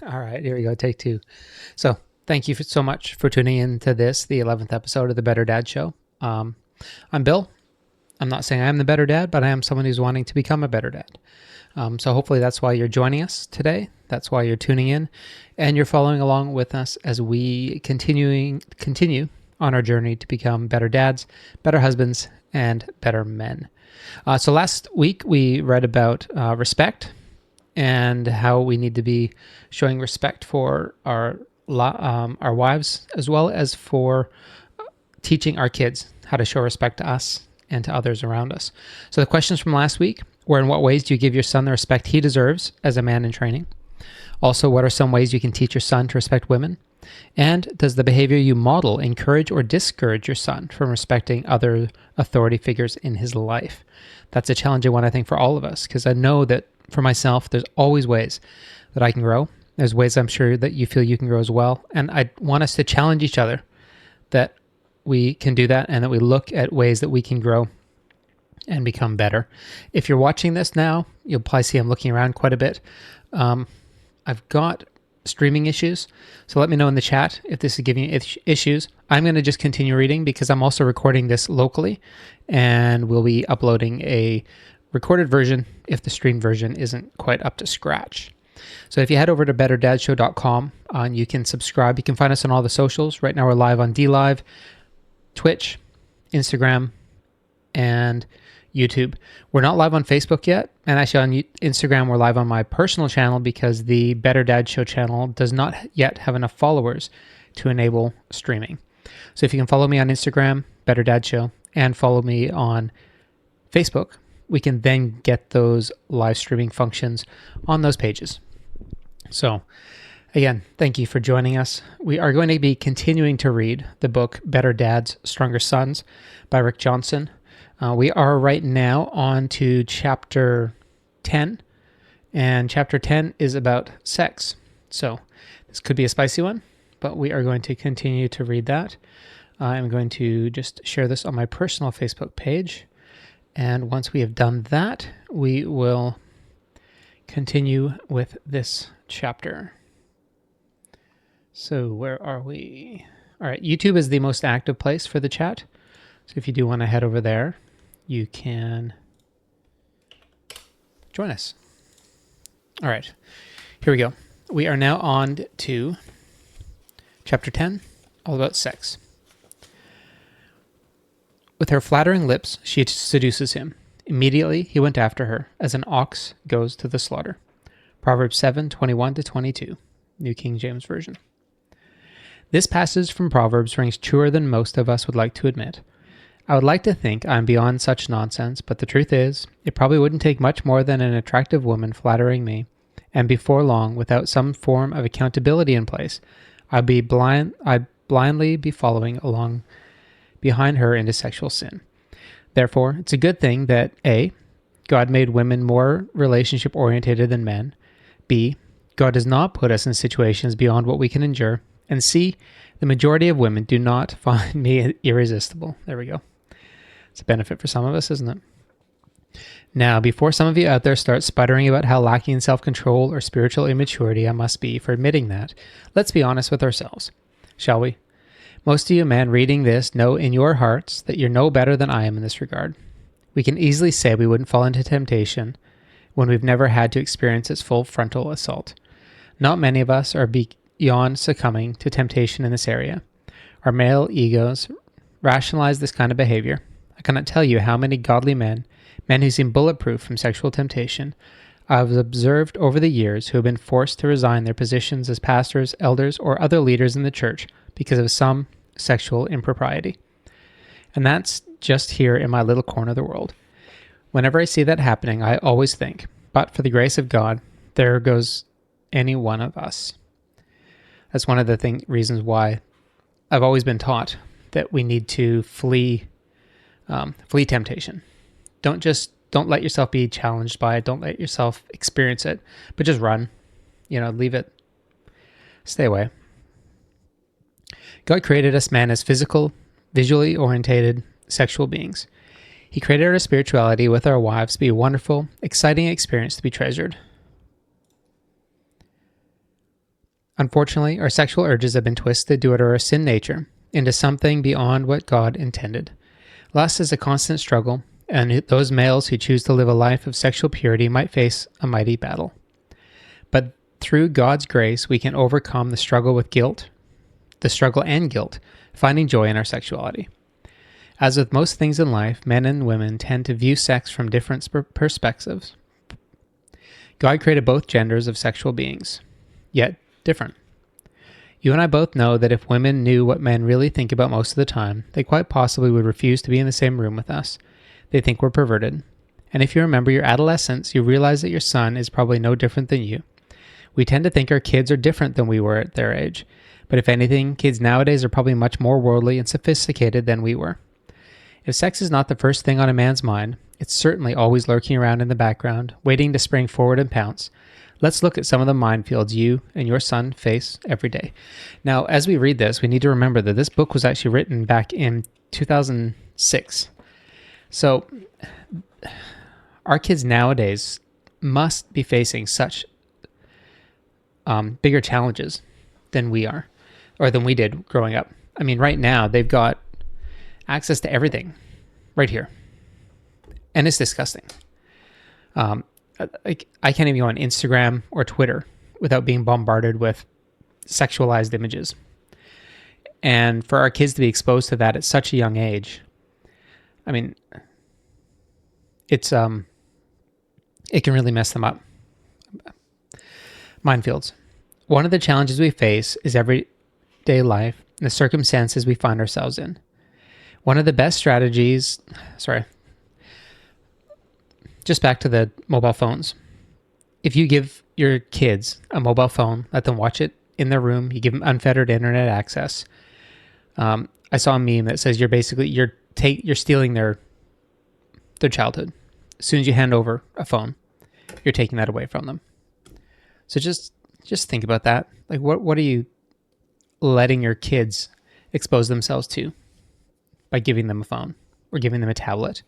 All right, here we go. Take two. So, thank you so much for tuning in to this, the 11th episode of the Better Dad Show. I'm Bill. I'm not saying I'm the better dad, but I am someone who's wanting to become a better dad. So, hopefully, that's why you're joining us today. That's why you're tuning in, and you're following along with us as we continue on our journey to become better dads, better husbands, and better men. So, last week we read about respect and how we need to be showing respect for our wives, as well as for teaching our kids how to show respect to us and to others around us. So the questions from last week were: in what ways do you give your son the respect he deserves as a man in training? Also, what are some ways you can teach your son to respect women? And does the behavior you model encourage or discourage your son from respecting other authority figures in his life? That's a challenging one, I think, for all of us, because I know that for myself, there's always ways that I can grow. There's ways I'm sure that you feel you can grow as well. And I want us to challenge each other that we can do that and that we look at ways that we can grow and become better. If you're watching this now, you'll probably see I'm looking around quite a bit. I've got streaming issues, so let me know in the chat if this is giving you issues. I'm going to just continue reading because I'm also recording this locally, and we'll be uploading a recorded version if the stream version isn't quite up to scratch. So if you head over to betterdadshow.com, and you can subscribe. You can find us on all the socials. Right now we're live on DLive, Twitch, Instagram, and YouTube. We're not live on Facebook yet, and actually on Instagram we're live on my personal channel because the Better Dad Show channel does not yet have enough followers to enable streaming. So if you can follow me on Instagram, Better Dad Show, and follow me on Facebook, we can then get those live streaming functions on those pages. So again, thank you for joining us. We are going to be continuing to read the book Better Dads, Stronger Sons by Rick Johnson. We are right now on to chapter 10, and chapter 10 is about sex. So this could be a spicy one, but we are going to continue to read that. I'm going to just share this on my personal Facebook page, and once we have done that, we will continue with this chapter. So where are we? All right, YouTube is the most active place for the chat. So if you do want to head over there, you can join us. All right, here we go. We are now on to chapter 10, all about sex. With her flattering lips, she seduces him. Immediately he went after her, as an ox goes to the slaughter. Proverbs 7:21-22, New King James Version. This passage from Proverbs rings truer than most of us would like to admit. I would like to think I'm beyond such nonsense, but the truth is, it probably wouldn't take much more than an attractive woman flattering me, and before long, without some form of accountability in place, I'd blindly be following along behind her into sexual sin. Therefore, it's a good thing that A, God made women more relationship-oriented than men, B, God does not put us in situations beyond what we can endure, and C, the majority of women do not find me irresistible. There we go. It's a benefit for some of us, isn't it? Now, before some of you out there start sputtering about how lacking in self-control or spiritual immaturity I must be for admitting that, let's be honest with ourselves, shall we? Most of you men reading this know in your hearts that you're no better than I am in this regard. We can easily say we wouldn't fall into temptation when we've never had to experience its full frontal assault. Not many of us are beyond succumbing to temptation in this area. Our male egos rationalize this kind of behavior. I cannot tell you how many godly men who seem bulletproof from sexual temptation, I've observed over the years who have been forced to resign their positions as pastors, elders, or other leaders in the church because of some sexual impropriety. And that's just here in my little corner of the world. Whenever I see that happening, I always think, but for the grace of God, there goes any one of us. That's one of the reasons why I've always been taught that we need to flee temptation. Don't let yourself be challenged by it. Don't let yourself experience it, but just run. Leave it. Stay away. God created us men as physical, visually orientated, sexual beings. He created our spirituality with our wives to be a wonderful, exciting experience to be treasured. Unfortunately, our sexual urges have been twisted due to our sin nature into something beyond what God intended. Lust is a constant struggle, and those males who choose to live a life of sexual purity might face a mighty battle. But through God's grace, we can overcome the struggle and guilt, finding joy in our sexuality. As with most things in life, men and women tend to view sex from different perspectives. God created both genders of sexual beings, yet different. You and I both know that if women knew what men really think about most of the time, they quite possibly would refuse to be in the same room with us. They think we're perverted. And if you remember your adolescence, you realize that your son is probably no different than you. We tend to think our kids are different than we were at their age. But if anything, kids nowadays are probably much more worldly and sophisticated than we were. If sex is not the first thing on a man's mind, it's certainly always lurking around in the background, waiting to spring forward and pounce. Let's look at some of the minefields you and your son face every day. Now, as we read this, we need to remember that this book was actually written back in 2006. So, our kids nowadays must be facing such bigger challenges than we are, or than we did growing up. I mean, right now, they've got access to everything right here. And it's disgusting. I can't even go on Instagram or Twitter without being bombarded with sexualized images. And for our kids to be exposed to that at such a young age, I mean, it can really mess them up. Minefields. One of the challenges we face is everyday life and the circumstances we find ourselves in. One of the best strategies, just back to the mobile phones. If you give your kids a mobile phone, let them watch it in their room, you give them unfettered internet access. I saw a meme that says you're stealing their childhood. As soon as you hand over a phone, you're taking that away from them. So just think about that. Like, what are you letting your kids expose themselves to by giving them a phone or giving them a tablet?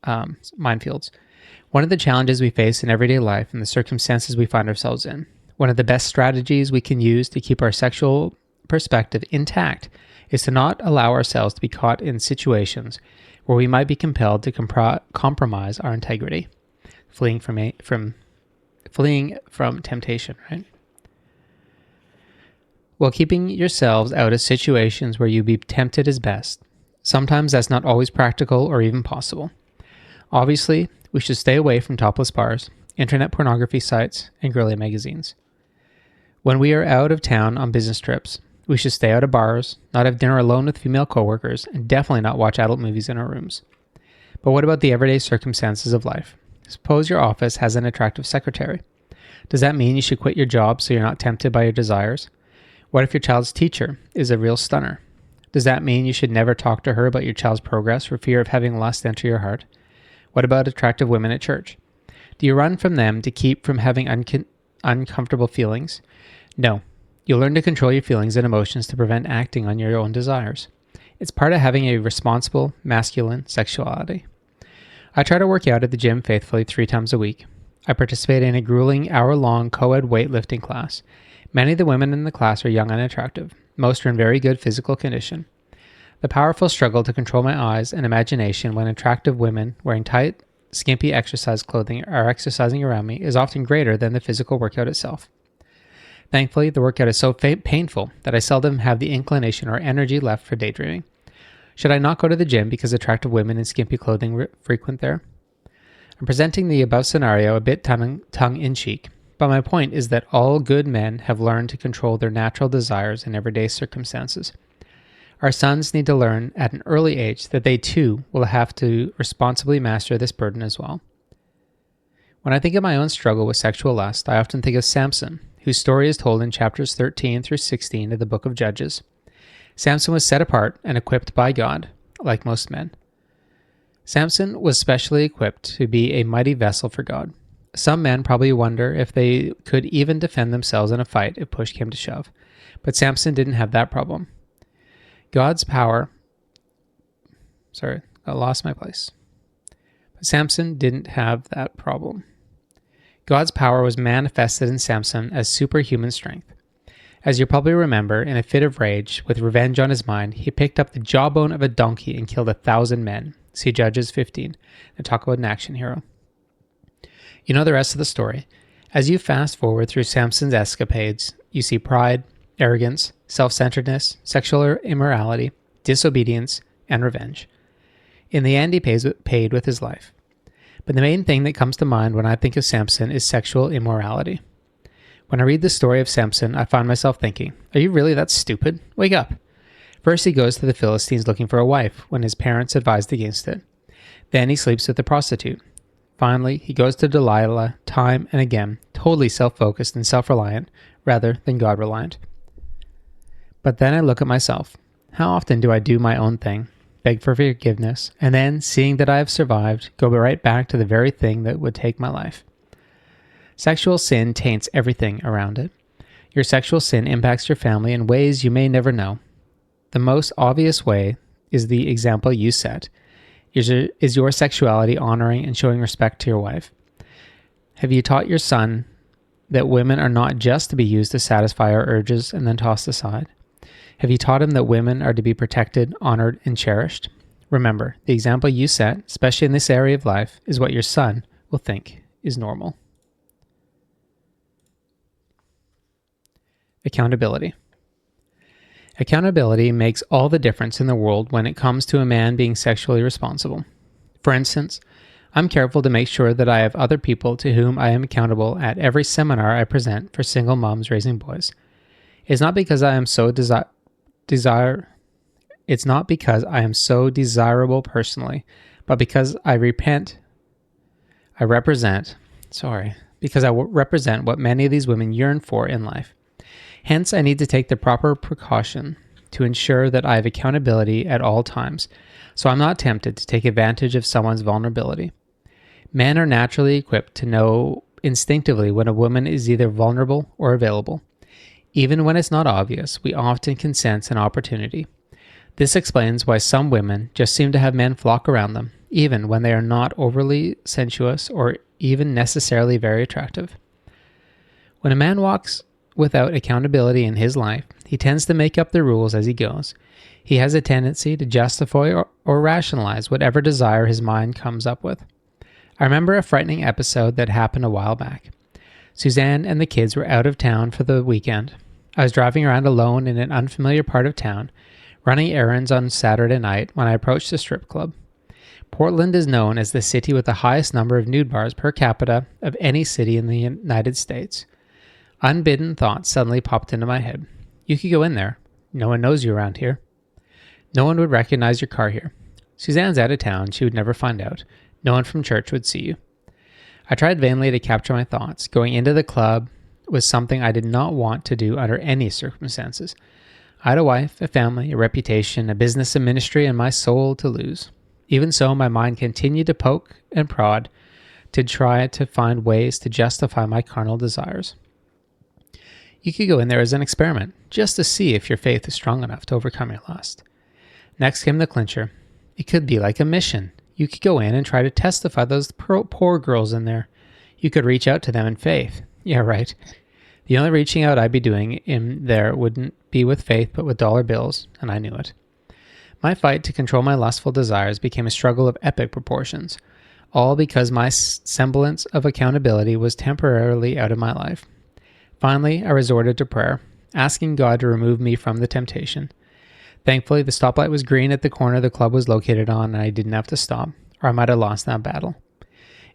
Minefields. One of the challenges we face in everyday life and the circumstances we find ourselves in. One of the best strategies we can use to keep our sexual perspective intact is to not allow ourselves to be caught in situations where we might be compelled to compromise our integrity, fleeing from temptation, right? While keeping yourselves out of situations where you be tempted is best. Sometimes that's not always practical or even possible. Obviously, we should stay away from topless bars, internet pornography sites, and girly magazines. When we are out of town on business trips, we should stay out of bars, not have dinner alone with female coworkers, and definitely not watch adult movies in our rooms. But what about the everyday circumstances of life? Suppose your office has an attractive secretary. Does that mean you should quit your job so you're not tempted by your desires? What if your child's teacher is a real stunner? Does that mean you should never talk to her about your child's progress for fear of having lust enter your heart? What about attractive women at church? Do you run from them to keep from having uncomfortable feelings? No. You'll learn to control your feelings and emotions to prevent acting on your own desires. It's part of having a responsible, masculine sexuality. I try to work out at the gym faithfully 3 times a week. I participate in a grueling hour-long co-ed weightlifting class. Many of the women in the class are young and attractive. Most are in very good physical condition. The powerful struggle to control my eyes and imagination when attractive women wearing tight, skimpy exercise clothing are exercising around me is often greater than the physical workout itself. Thankfully, the workout is so painful that I seldom have the inclination or energy left for daydreaming. Should I not go to the gym because attractive women in skimpy clothing frequent there? I'm presenting the above scenario a bit tongue-in-cheek, but my point is that all good men have learned to control their natural desires in everyday circumstances. Our sons need to learn at an early age that they too will have to responsibly master this burden as well. When I think of my own struggle with sexual lust, I often think of Samson, whose story is told in chapters 13 through 16 of the book of Judges. Samson was set apart and equipped by God, like most men. Samson was specially equipped to be a mighty vessel for God. Some men probably wonder if they could even defend themselves in a fight if push came to shove, but Samson didn't have that problem. God's power... I lost my place. But Samson didn't have that problem. God's power was manifested in Samson as superhuman strength. As you probably remember, in a fit of rage, with revenge on his mind, he picked up the jawbone of a donkey and killed 1,000 men. See Judges 15. And talk about an action hero. You know the rest of the story. As you fast forward through Samson's escapades, you see pride, arrogance, self-centeredness, sexual immorality, disobedience, and revenge. In the end, he paid with his life. But the main thing that comes to mind when I think of Samson is sexual immorality. When I read the story of Samson, I find myself thinking, are you really that stupid? Wake up. First, he goes to the Philistines looking for a wife when his parents advised against it. Then he sleeps with a prostitute. Finally, he goes to Delilah time and again, totally self-focused and self-reliant rather than God-reliant. But then I look at myself. How often do I do my own thing, beg for forgiveness, and then, seeing that I have survived, go right back to the very thing that would take my life? Sexual sin taints everything around it. Your sexual sin impacts your family in ways you may never know. The most obvious way is the example you set. Is your sexuality honoring and showing respect to your wife? Have you taught your son that women are not just to be used to satisfy our urges and then tossed aside? Have you taught him that women are to be protected, honored, and cherished? Remember, the example you set, especially in this area of life, is what your son will think is normal. Accountability. Accountability makes all the difference in the world when it comes to a man being sexually responsible. For instance, I'm careful to make sure that I have other people to whom I am accountable at every seminar I present for single moms raising boys. It's not because I am so desirable personally, but because I represent what many of these women yearn for in life. Hence, I need to take the proper precaution to ensure that I have accountability at all times, so I'm not tempted to take advantage of someone's vulnerability. Men are naturally equipped to know instinctively when a woman is either vulnerable or available. Even when it's not obvious, we often can sense an opportunity. This explains why some women just seem to have men flock around them, even when they are not overly sensuous or even necessarily very attractive. When a man walks without accountability in his life, he tends to make up the rules as he goes. He has a tendency to justify or rationalize whatever desire his mind comes up with. I remember a frightening episode that happened a while back. Suzanne and the kids were out of town for the weekend. I was driving around alone in an unfamiliar part of town, running errands on Saturday night when I approached the strip club. Portland is known as the city with the highest number of nude bars per capita of any city in the United States. Unbidden thoughts suddenly popped into my head. You could go in there. No one knows you around here. No one would recognize your car here. Suzanne's out of town. She would never find out. No one from church would see you. I tried vainly to capture my thoughts. Going into the club was something I did not want to do under any circumstances. I had a wife, a family, a reputation, a business, a ministry, and my soul to lose. Even so, my mind continued to poke and prod to try to find ways to justify my carnal desires. You could go in there as an experiment, just to see if your faith is strong enough to overcome your lust. Next came the clincher. It could be like a mission. You could go in and try to testify those poor girls in there. You could reach out to them in faith. Yeah, right. The only reaching out I'd be doing in there wouldn't be with faith, but with dollar bills, and I knew it. My fight to control my lustful desires became a struggle of epic proportions, all because my semblance of accountability was temporarily out of my life. Finally, I resorted to prayer, asking God to remove me from the temptation. Thankfully, the stoplight was green at the corner the club was located on, and I didn't have to stop, or I might have lost that battle.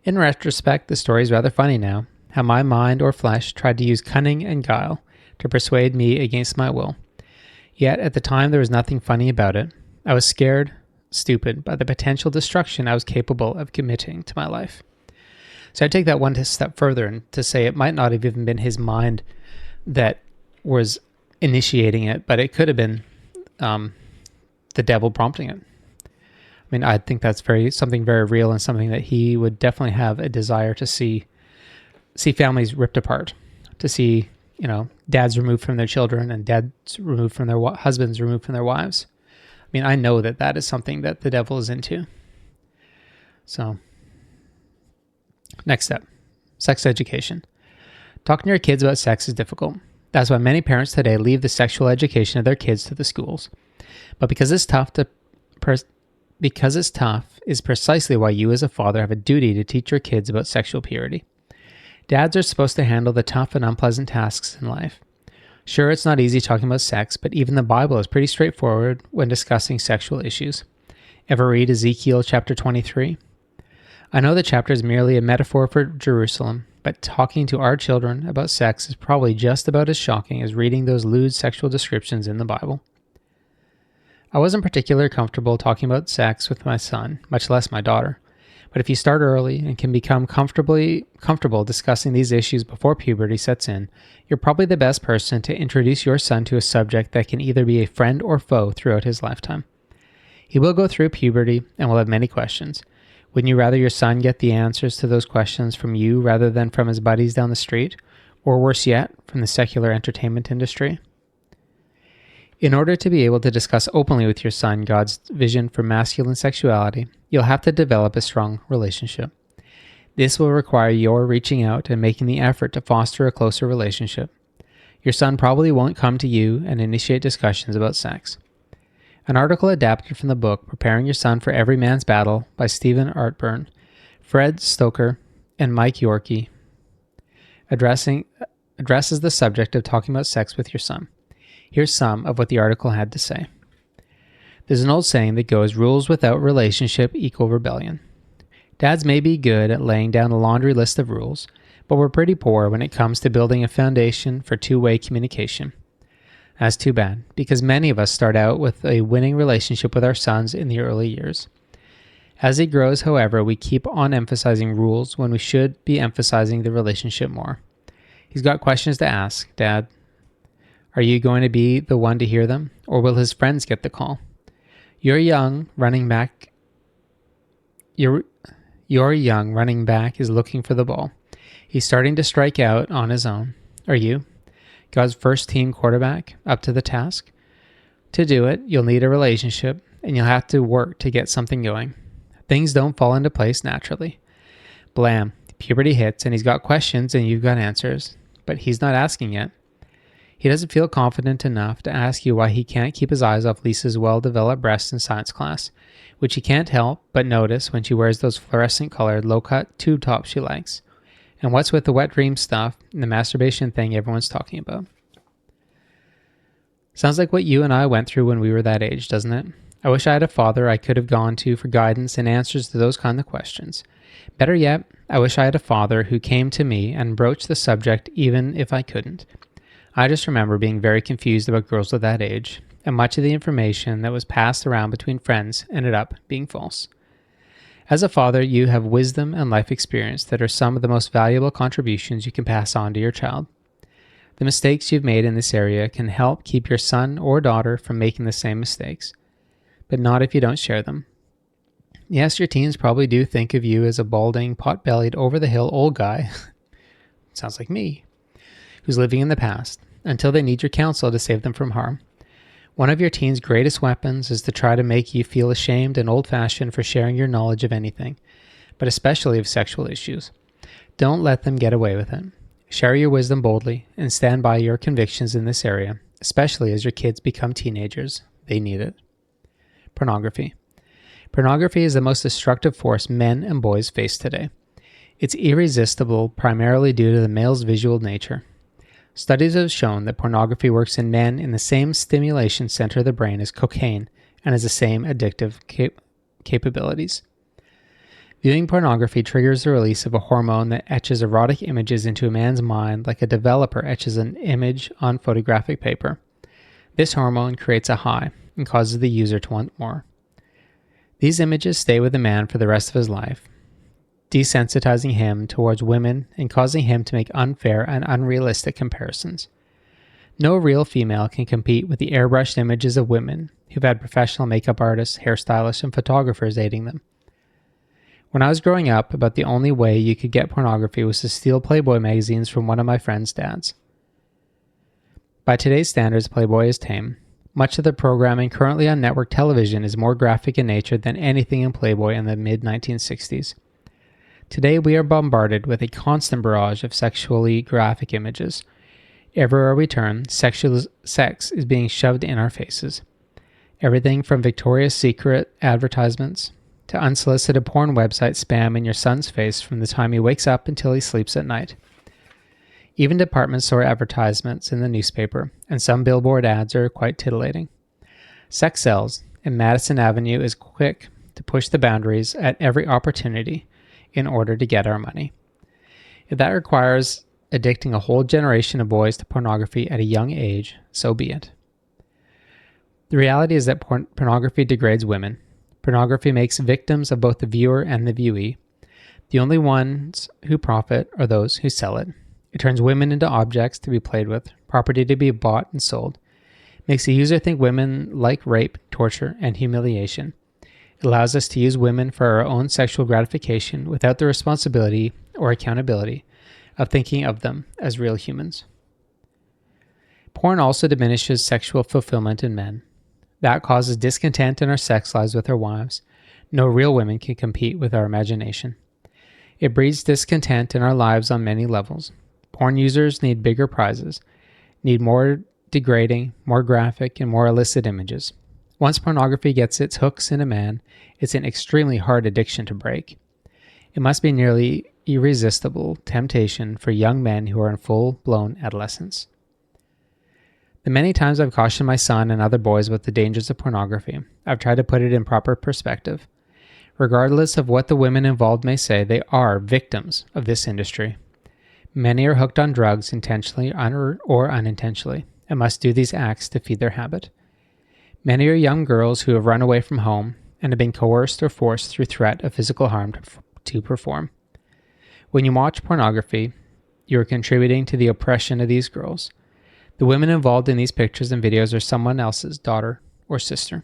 In retrospect, the story is rather funny now, how my mind or flesh tried to use cunning and guile to persuade me against my will. Yet, at the time, there was nothing funny about it. I was scared, stupid, by the potential destruction I was capable of committing to my life. So I take that one step further and to say it might not have even been his mind that was initiating it, but it could have been the devil prompting it. I mean, I think that's something very real and something that he would definitely have a desire to see families ripped apart, to see, dads removed from their children and dads removed from their husbands removed from their wives. I mean, I know that is something that the devil is into. So, next step. Sex education. Talking to your kids about sex is difficult. That's why many parents today leave the sexual education of their kids to the schools. But because it's tough is precisely why you as a father have a duty to teach your kids about sexual purity. Dads are supposed to handle the tough and unpleasant tasks in life. Sure, it's not easy talking about sex, but even the Bible is pretty straightforward when discussing sexual issues. Ever read Ezekiel chapter 23? I know the chapter is merely a metaphor for Jerusalem, but talking to our children about sex is probably just about as shocking as reading those lewd sexual descriptions in the Bible. I wasn't particularly comfortable talking about sex with my son, much less my daughter. But if you start early and can become comfortable discussing these issues before puberty sets in, you're probably the best person to introduce your son to a subject that can either be a friend or foe throughout his lifetime. He will go through puberty and will have many questions. Wouldn't you rather your son get the answers to those questions from you rather than from his buddies down the street? Or worse yet, from the secular entertainment industry? In order to be able to discuss openly with your son God's vision for masculine sexuality, you'll have to develop a strong relationship. This will require your reaching out and making the effort to foster a closer relationship. Your son probably won't come to you and initiate discussions about sex. An article adapted from the book Preparing Your Son for Every Man's Battle by Stephen Artburn, Fred Stoker, and Mike Yorkie addresses the subject of talking about sex with your son. Here's some of what the article had to say. There's an old saying that goes, rules without relationship equal rebellion. Dads may be good at laying down a laundry list of rules, but we're pretty poor when it comes to building a foundation for two-way communication. That's too bad, because many of us start out with a winning relationship with our sons in the early years. As he grows, however, we keep on emphasizing rules when we should be emphasizing the relationship more. He's got questions to ask, Dad. Are you going to be the one to hear them, or will his friends get the call? Your young running back is looking for the ball. He's starting to strike out on his own. Are you, God's first team quarterback, up to the task? To do it, you'll need a relationship, and you'll have to work to get something going. Things don't fall into place naturally. Blam, puberty hits, and he's got questions and you've got answers, but he's not asking yet. He doesn't feel confident enough to ask you why he can't keep his eyes off Lisa's well-developed breasts in science class, which he can't help but notice when she wears those fluorescent-colored, low-cut tube tops she likes. And what's with the wet dream stuff and the masturbation thing everyone's talking about? Sounds like what you and I went through when we were that age, doesn't it? I wish I had a father I could have gone to for guidance and answers to those kind of questions. Better yet, I wish I had a father who came to me and broached the subject even if I couldn't. I just remember being very confused about girls of that age, and much of the information that was passed around between friends ended up being false. As a father, you have wisdom and life experience that are some of the most valuable contributions you can pass on to your child. The mistakes you've made in this area can help keep your son or daughter from making the same mistakes, but not if you don't share them. Yes, your teens probably do think of you as a balding, pot-bellied, over-the-hill old guy. Sounds like me. Who's living in the past, until they need your counsel to save them from harm. One of your teen's greatest weapons is to try to make you feel ashamed and old-fashioned for sharing your knowledge of anything, but especially of sexual issues. Don't let them get away with it. Share your wisdom boldly and stand by your convictions in this area, especially as your kids become teenagers. They need it. Pornography. Pornography is the most destructive force men and boys face today. It's irresistible primarily due to the male's visual nature. Studies have shown that pornography works in men in the same stimulation center of the brain as cocaine and has the same addictive capabilities. Viewing pornography triggers the release of a hormone that etches erotic images into a man's mind like a developer etches an image on photographic paper. This hormone creates a high and causes the user to want more. These images stay with the man for the rest of his life, desensitizing him towards women and causing him to make unfair and unrealistic comparisons. No real female can compete with the airbrushed images of women who've had professional makeup artists, hairstylists, and photographers aiding them. When I was growing up, about the only way you could get pornography was to steal Playboy magazines from one of my friend's dads. By today's standards, Playboy is tame. Much of the programming currently on network television is more graphic in nature than anything in Playboy in the mid-1960s. Today we are bombarded with a constant barrage of sexually graphic images. Everywhere we turn, sex is being shoved in our faces. Everything from Victoria's Secret advertisements to unsolicited porn website spam in your son's face from the time he wakes up until he sleeps at night. Even department store advertisements in the newspaper and some billboard ads are quite titillating. Sex sells, and Madison Avenue is quick to push the boundaries at every opportunity in order to get our money. If that requires addicting a whole generation of boys to pornography at a young age, so be it. The reality is that pornography degrades women. Pornography makes victims of both the viewer and the viewee. The only ones who profit are those who sell it. It turns women into objects to be played with, property to be bought and sold. It makes the user think women like rape, torture, and humiliation. It allows us to use women for our own sexual gratification without the responsibility or accountability of thinking of them as real humans. Porn also diminishes sexual fulfillment in men. That causes discontent in our sex lives with our wives. No real women can compete with our imagination. It breeds discontent in our lives on many levels. Porn users need bigger prizes, need more degrading, more graphic, and more illicit images. Once pornography gets its hooks in a man, it's an extremely hard addiction to break. It must be nearly irresistible temptation for young men who are in full-blown adolescence. The many times I've cautioned my son and other boys about the dangers of pornography, I've tried to put it in proper perspective. Regardless of what the women involved may say, they are victims of this industry. Many are hooked on drugs intentionally or unintentionally and must do these acts to feed their habit. Many are young girls who have run away from home and have been coerced or forced through threat of physical harm to perform. When you watch pornography, you are contributing to the oppression of these girls. The women involved in these pictures and videos are someone else's daughter or sister.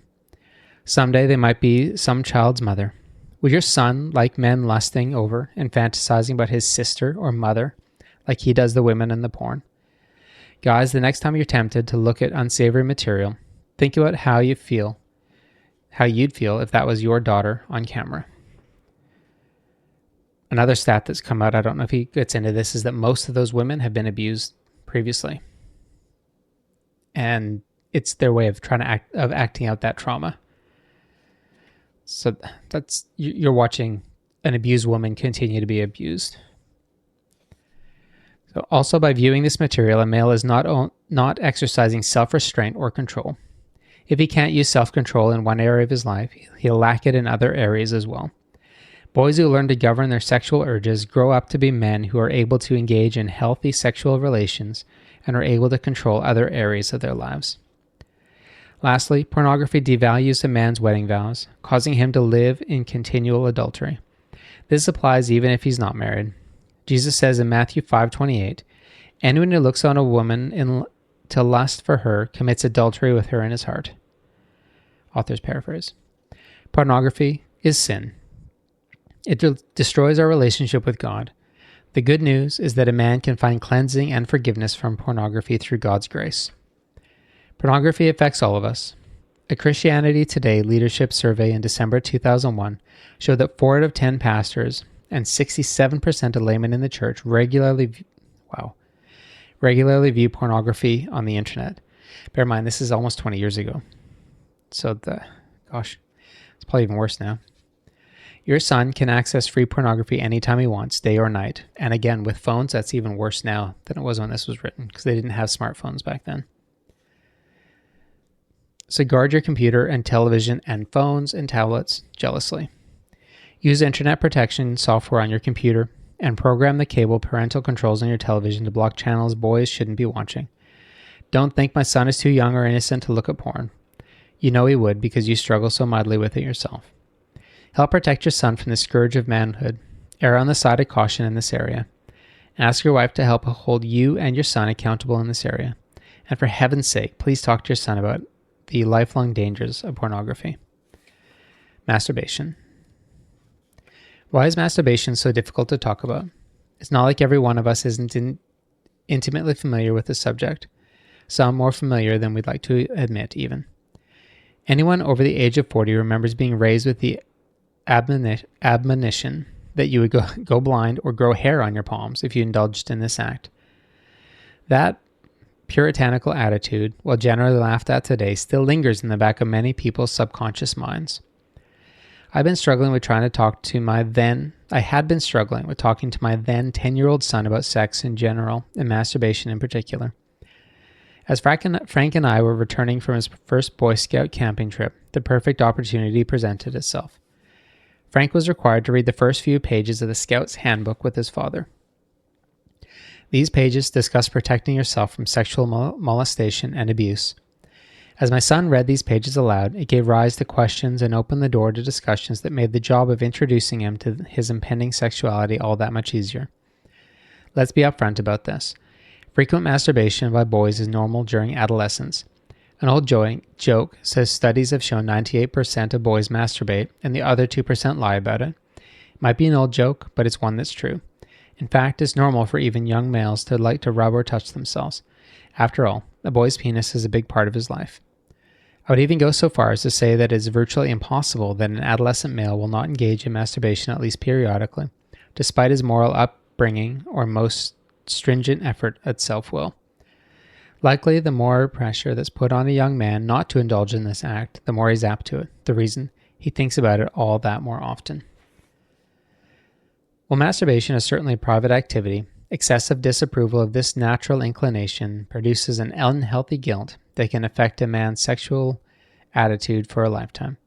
Someday they might be some child's mother. Would your son like men lusting over and fantasizing about his sister or mother like he does the women in the porn? Guys, the next time you're tempted to look at unsavory material, think about how you'd feel if that was your daughter on camera. Another stat that's come out, I don't know if he gets into this, is that most of those women have been abused previously. And it's their way of acting out that trauma. So you're watching an abused woman continue to be abused. So also by viewing this material, a male is not exercising self-restraint or control. If he can't use self-control in one area of his life, he'll lack it in other areas as well. Boys who learn to govern their sexual urges grow up to be men who are able to engage in healthy sexual relations and are able to control other areas of their lives. Lastly, pornography devalues a man's wedding vows, causing him to live in continual adultery. This applies even if he's not married. Jesus says in Matthew 5:28, "Anyone who looks on a woman to lust for her commits adultery with her in his heart." Author's paraphrase. Pornography is sin. It destroys our relationship with God. The good news is that a man can find cleansing and forgiveness from pornography through God's grace. Pornography affects all of us. A Christianity Today leadership survey in December 2001 showed that 4 out of 10 pastors and 67% of laymen in the church regularly view pornography on the internet. Bear in mind, this is almost 20 years ago. So it's probably even worse now. Your son can access free pornography anytime he wants, day or night. And again, with phones, that's even worse now than it was when this was written, because they didn't have smartphones back then. So guard your computer and television and phones and tablets jealously. Use internet protection software on your computer and program the cable parental controls on your television to block channels boys shouldn't be watching. Don't think my son is too young or innocent to look at porn. You know he would because you struggle so mightily with it yourself. Help protect your son from the scourge of manhood. Err on the side of caution in this area. Ask your wife to help hold you and your son accountable in this area. And for heaven's sake, please talk to your son about the lifelong dangers of pornography. Masturbation. Why is masturbation so difficult to talk about? It's not like every one of us isn't intimately familiar with the subject. Some more familiar than we'd like to admit even. Anyone over the age of 40 remembers being raised with the admonition that you would go blind or grow hair on your palms if you indulged in this act. That puritanical attitude, while generally laughed at today, still lingers in the back of many people's subconscious minds. I had been struggling with talking to my then 10-year-old son about sex in general and masturbation in particular. As Frank and I were returning from his first Boy Scout camping trip, the perfect opportunity presented itself. Frank was required to read the first few pages of the Scout's Handbook with his father. These pages discuss protecting yourself from sexual molestation and abuse. As my son read these pages aloud, it gave rise to questions and opened the door to discussions that made the job of introducing him to his impending sexuality all that much easier. Let's be upfront about this. Frequent masturbation by boys is normal during adolescence. An old joke says studies have shown 98% of boys masturbate and the other 2% lie about it. It might be an old joke, but it's one that's true. In fact, it's normal for even young males to like to rub or touch themselves. After all, a boy's penis is a big part of his life. I would even go so far as to say that it is virtually impossible that an adolescent male will not engage in masturbation at least periodically, despite his moral upbringing or most stringent effort at self-will. Likely, the more pressure that's put on a young man not to indulge in this act, the more he's apt to it. The reason? He thinks about it all that more often. While masturbation is certainly a private activity, excessive disapproval of this natural inclination produces an unhealthy guilt that can affect a man's sexual attitude for a lifetime.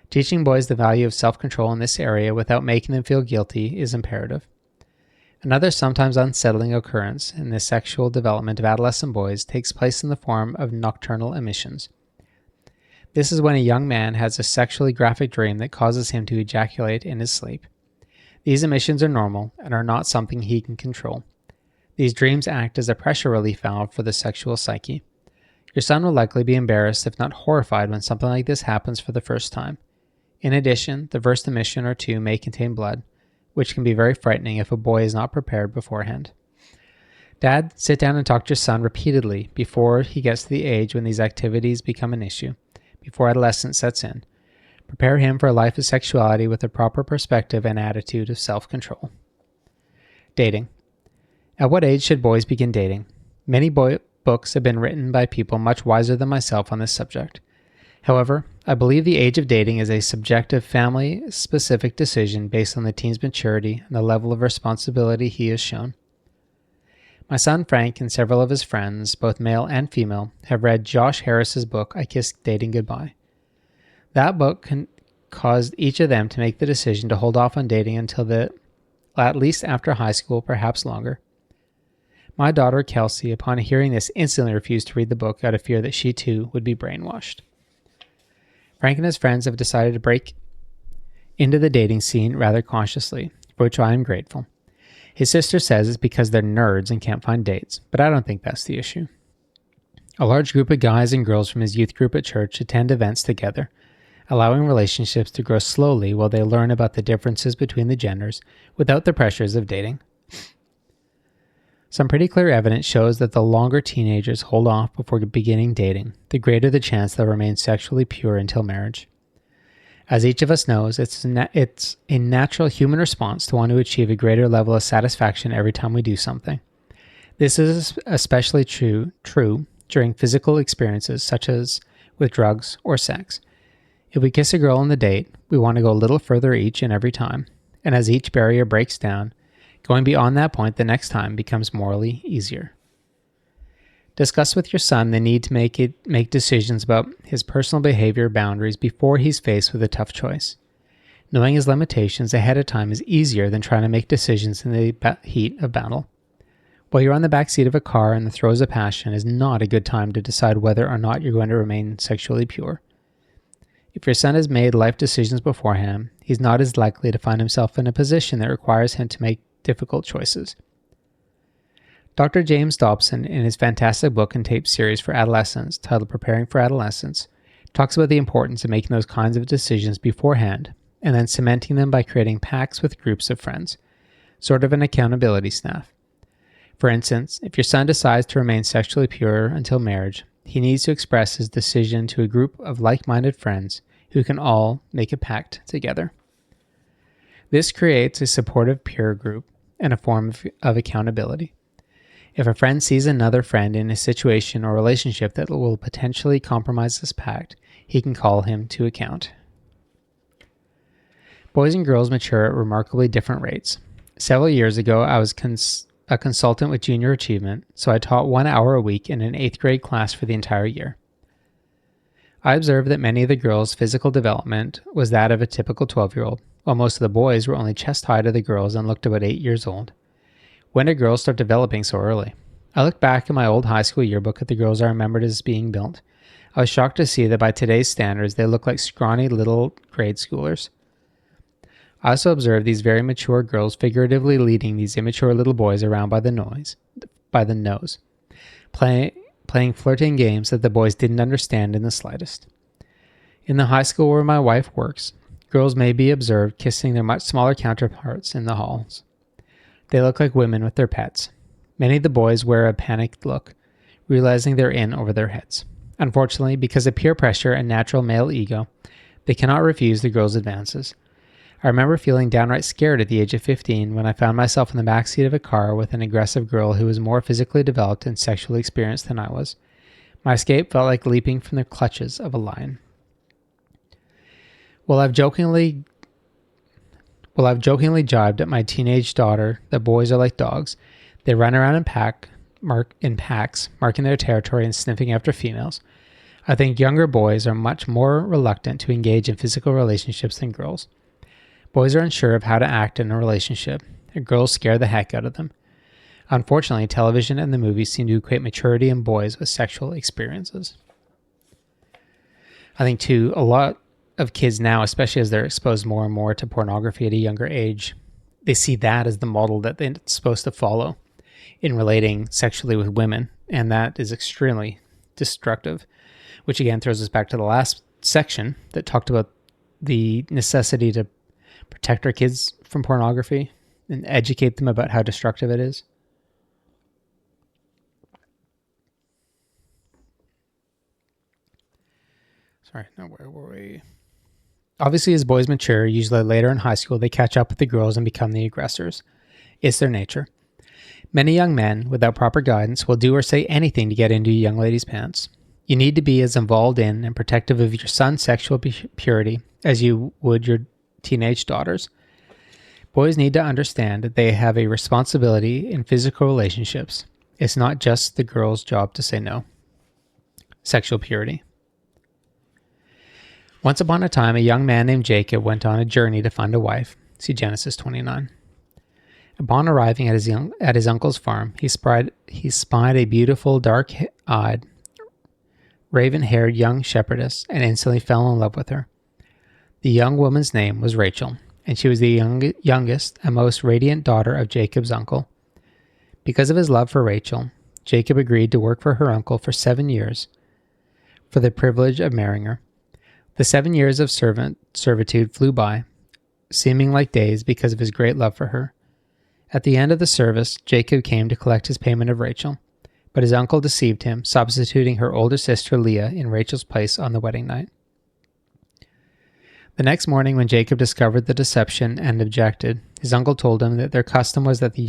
Teaching boys the value of self-control in this area without making them feel guilty is imperative. Another sometimes unsettling occurrence in the sexual development of adolescent boys takes place in the form of nocturnal emissions. This is when a young man has a sexually graphic dream that causes him to ejaculate in his sleep. These emissions are normal and are not something he can control. These dreams act as a pressure relief valve for the sexual psyche. Your son will likely be embarrassed, if not horrified, when something like this happens for the first time. In addition, the first emission or two may contain blood, which can be very frightening if a boy is not prepared beforehand. Dad, sit down and talk to your son repeatedly before he gets to the age when these activities become an issue, before adolescence sets in. Prepare him for a life of sexuality with a proper perspective and attitude of self-control. Dating. At what age should boys begin dating? Many books have been written by people much wiser than myself on this subject. However, I believe the age of dating is a subjective, family-specific decision based on the teen's maturity and the level of responsibility he has shown. My son Frank and several of his friends, both male and female, have read Josh Harris's book, I Kissed Dating Goodbye. That book caused each of them to make the decision to hold off on dating until at least after high school, perhaps longer. My daughter Kelsey, upon hearing this, instantly refused to read the book out of fear that she too would be brainwashed. Frank and his friends have decided to break into the dating scene rather cautiously, for which I am grateful. His sister says it's because they're nerds and can't find dates, but I don't think that's the issue. A large group of guys and girls from his youth group at church attend events together, allowing relationships to grow slowly while they learn about the differences between the genders without the pressures of dating. Some pretty clear evidence shows that the longer teenagers hold off before beginning dating, the greater the chance they'll remain sexually pure until marriage. As each of us knows, it's a natural human response to want to achieve a greater level of satisfaction every time we do something. This is especially true during physical experiences such as with drugs or sex. If we kiss a girl on the date, we want to go a little further each and every time, and as each barrier breaks down, going beyond that point the next time becomes morally easier. Discuss with your son the need to make decisions about his personal behavior boundaries before he's faced with a tough choice. Knowing his limitations ahead of time is easier than trying to make decisions in the heat of battle. While you're on the back seat of a car in the throes of passion is not a good time to decide whether or not you're going to remain sexually pure. If your son has made life decisions beforehand, he's not as likely to find himself in a position that requires him to make difficult choices. Dr. James Dobson, in his fantastic book and tape series for adolescents titled Preparing for Adolescence, talks about the importance of making those kinds of decisions beforehand and then cementing them by creating pacts with groups of friends, sort of an accountability staff. For instance, if your son decides to remain sexually pure until marriage, he needs to express his decision to a group of like-minded friends who can all make a pact together. This creates a supportive peer group and a form of accountability. If a friend sees another friend in a situation or relationship that will potentially compromise this pact, he can call him to account. Boys and girls mature at remarkably different rates. Several years ago, I was a consultant with junior achievement, so I taught 1 hour a week in an 8th grade class for the entire year. I observed that many of the girls' physical development was that of a typical 12-year-old, while most of the boys were only chest high to the girls and looked about 8 years old. When did girls start developing so early? I looked back in my old high school yearbook at the girls I remembered as being built. I was shocked to see that by today's standards, they looked like scrawny little grade schoolers. I also observed these very mature girls figuratively leading these immature little boys around by the nose, playing flirting games that the boys didn't understand in the slightest. In the high school where my wife works, girls may be observed kissing their much smaller counterparts in the halls. They look like women with their pets. Many of the boys wear a panicked look, realizing they're in over their heads. Unfortunately, because of peer pressure and natural male ego, they cannot refuse the girls' advances. I remember feeling downright scared at the age of 15 when I found myself in the backseat of a car with an aggressive girl who was more physically developed and sexually experienced than I was. My escape felt like leaping from the clutches of a lion. While I've jokingly jibed at my teenage daughter that boys are like dogs, they run around in packs, marking their territory and sniffing after females. I think younger boys are much more reluctant to engage in physical relationships than girls. Boys are unsure of how to act in a relationship, and girls scare the heck out of them. Unfortunately, television and the movies seem to equate maturity in boys with sexual experiences. I think, too, a lot of kids now, especially as they're exposed more and more to pornography at a younger age, they see that as the model that they're supposed to follow in relating sexually with women, and that is extremely destructive, which again throws us back to the last section that talked about the necessity to protect our kids from pornography and educate them about how destructive it is. Where were we? Obviously, as boys mature, usually later in high school, they catch up with the girls and become the aggressors. It's their nature. Many young men, without proper guidance, will do or say anything to get into a young lady's pants. You need to be as involved in and protective of your son's sexual purity as you would your teenage daughters. Boys need to understand that they have a responsibility in physical relationships. It's not just the girl's job to say no. Sexual purity. Once upon a time, a young man named Jacob went on a journey to find a wife. See Genesis 29. Upon arriving at his uncle's farm, he spied a beautiful, dark-eyed, raven-haired young shepherdess and instantly fell in love with her. The young woman's name was Rachel, and she was the youngest and most radiant daughter of Jacob's uncle. Because of his love for Rachel, Jacob agreed to work for her uncle for 7 years for the privilege of marrying her. The 7 years of servitude flew by, seeming like days because of his great love for her. At the end of the service, Jacob came to collect his payment of Rachel, but his uncle deceived him, substituting her older sister Leah in Rachel's place on the wedding night. The next morning, when Jacob discovered the deception and objected, his uncle told him that their custom was that the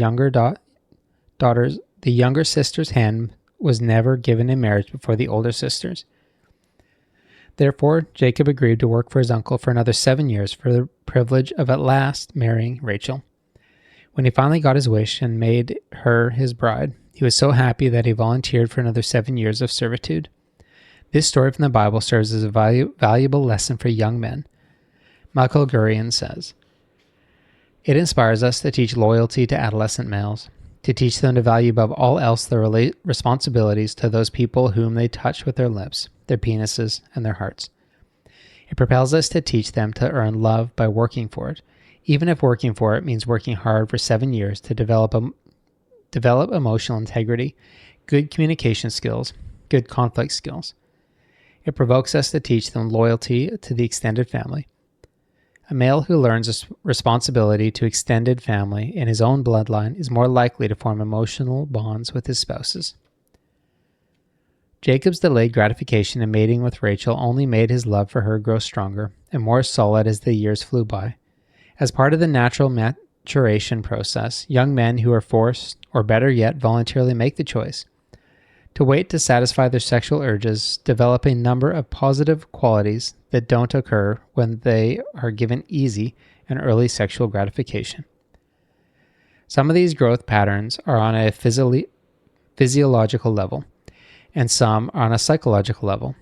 younger sister's hand was never given in marriage before the older sister's. Therefore, Jacob agreed to work for his uncle for another 7 years for the privilege of at last marrying Rachel. When he finally got his wish and made her his bride, he was so happy that he volunteered for another 7 years of servitude. This story from the Bible serves as a valuable lesson for young men. Michael Gurian says, "It inspires us to teach loyalty to adolescent males, to teach them to value above all else their responsibilities to those people whom they touch with their lips, their penises, and their hearts. It propels us to teach them to earn love by working for it, even if working for it means working hard for 7 years to develop emotional integrity, good communication skills, good conflict skills. It provokes us to teach them loyalty to the extended family. A male who learns responsibility to extended family in his own bloodline is more likely to form emotional bonds with his spouses." Jacob's delayed gratification in mating with Rachel only made his love for her grow stronger and more solid as the years flew by. As part of the natural maturation process, young men who are forced, or better yet, voluntarily make the choice to wait to satisfy their sexual urges, develop a number of positive qualities that don't occur when they are given easy and early sexual gratification. Some of these growth patterns are on a physiological level, and some are on a psychological level.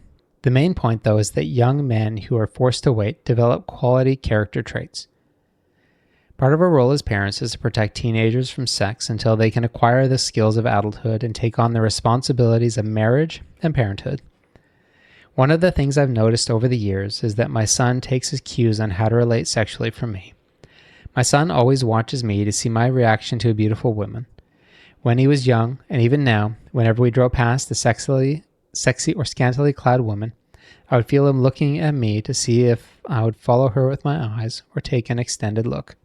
The main point, though, is that young men who are forced to wait develop quality character traits. Part of our role as parents is to protect teenagers from sex until they can acquire the skills of adulthood and take on the responsibilities of marriage and parenthood. One of the things I've noticed over the years is that my son takes his cues on how to relate sexually from me. My son always watches me to see my reaction to a beautiful woman. When he was young, and even now, whenever we drove past a sexy or scantily clad woman, I would feel him looking at me to see if I would follow her with my eyes or take an extended look.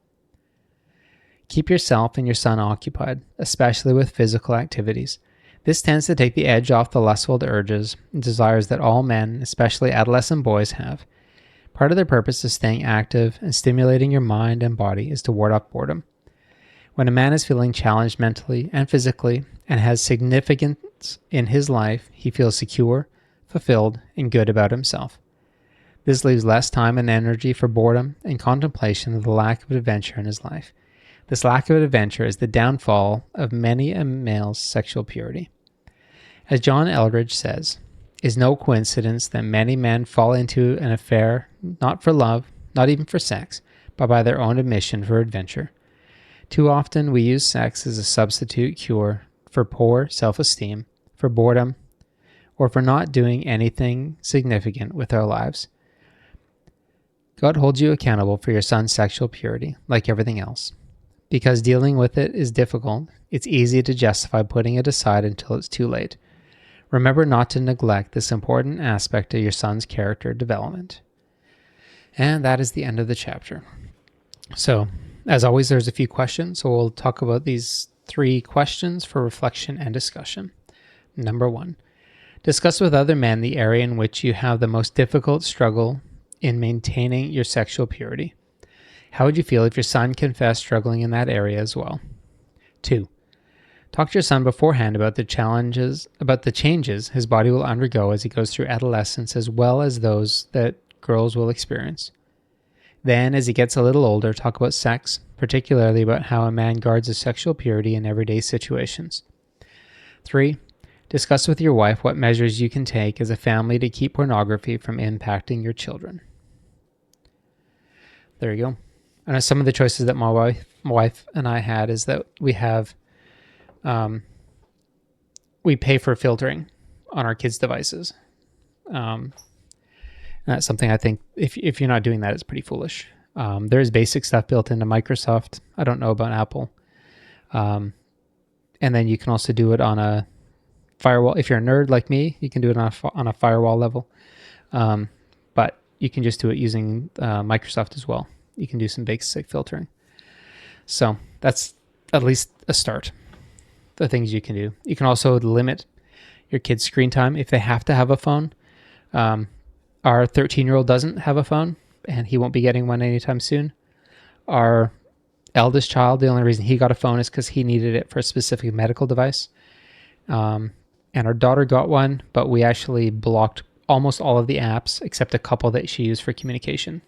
Keep yourself and your son occupied, especially with physical activities. This tends to take the edge off the lustful urges and desires that all men, especially adolescent boys, have. Part of their purpose of staying active and stimulating your mind and body is to ward off boredom. When a man is feeling challenged mentally and physically and has significance in his life, he feels secure, fulfilled, and good about himself. This leaves less time and energy for boredom and contemplation of the lack of adventure in his life. This lack of adventure is the downfall of many a male's sexual purity. As John Eldridge says, "It is no coincidence that many men fall into an affair not for love, not even for sex, but by their own admission for adventure. Too often we use sex as a substitute cure for poor self-esteem, for boredom, or for not doing anything significant with our lives. God holds you accountable for your son's sexual purity, like everything else. Because dealing with it is difficult, it's easy to justify putting it aside until it's too late. Remember not to neglect this important aspect of your son's character development." And that is the end of the chapter. So, as always, there's a few questions, so we'll talk about these 3 questions for reflection and discussion. Number 1, discuss with other men the area in which you have the most difficult struggle in maintaining your sexual purity. How would you feel if your son confessed struggling in that area as well? 2, talk to your son beforehand about the changes his body will undergo as he goes through adolescence, as well as those that girls will experience. Then, as he gets a little older, talk about sex, particularly about how a man guards his sexual purity in everyday situations. 3, discuss with your wife what measures you can take as a family to keep pornography from impacting your children. There you go. And some of the choices that my wife and I had is that we have, we pay for filtering on our kids' devices. And that's something I think if you're not doing that, it's pretty foolish. There's basic stuff built into Microsoft. I don't know about Apple. And then you can also do it on a firewall. If you're a nerd like me, you can do it on a firewall level. But you can just do it using Microsoft as well. You can do some basic filtering. So that's at least a start. The things you can do. You can also limit your kids' screen time if they have to have a phone. Our 13-year-old doesn't have a phone, and he won't be getting one anytime soon. Our eldest child, the only reason he got a phone is because he needed it for a specific medical device. And our daughter got one, but we actually blocked almost all of the apps except a couple that she used for communication.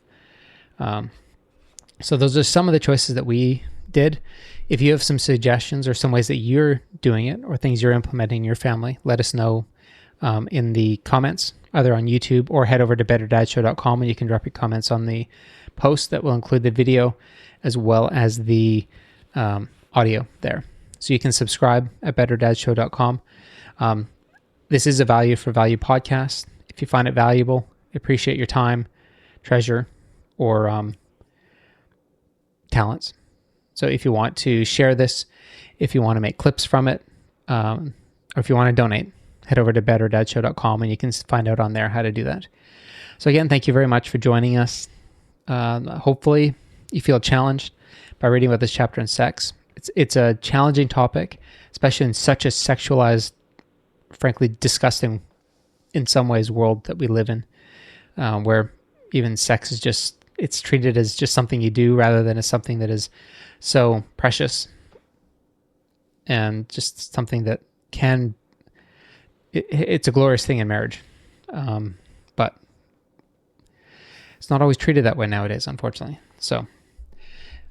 So those are some of the choices that we did. If you have some suggestions or some ways that you're doing it or things you're implementing in your family, let us know in the comments, either on YouTube or head over to betterdadshow.com, and you can drop your comments on the post that will include the video as well as the audio there. So you can subscribe at betterdadshow.com. This is a value for value podcast. If you find it valuable, appreciate your time, treasure, or talents. So if you want to share this, if you want to make clips from it, or if you want to donate, head over to betterdadshow.com and you can find out on there how to do that. So again, thank you very much for joining us. Hopefully you feel challenged by reading about this chapter on sex. It's a challenging topic, especially in such a sexualized, frankly, disgusting, in some ways, world that we live in, where even sex is just it's treated as just something you do rather than as something that is so precious and just something that it's a glorious thing in marriage. But it's not always treated that way nowadays, unfortunately. So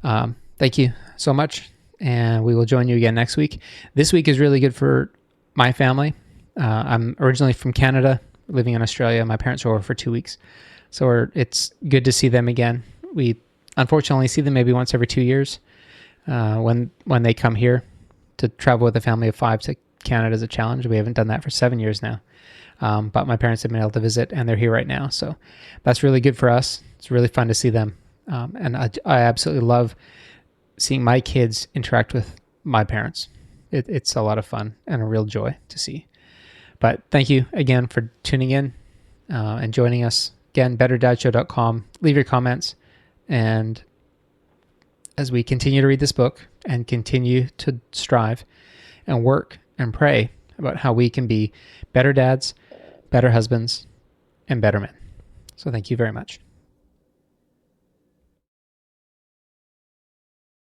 thank you so much. And we will join you again next week. This week is really good for my family. I'm originally from Canada, living in Australia. My parents are over for 2 weeks. So it's good to see them again. We unfortunately see them maybe once every 2 years when they come here. To travel with a family of 5 to Canada is a challenge. We haven't done that for 7 years now. But my parents have been able to visit, and they're here right now. So that's really good for us. It's really fun to see them. And I absolutely love seeing my kids interact with my parents. It's a lot of fun and a real joy to see. But thank you again for tuning in and joining us. Again, betterdadshow.com. Leave your comments. And as we continue to read this book and continue to strive and work and pray about how we can be better dads, better husbands, and better men. So thank you very much.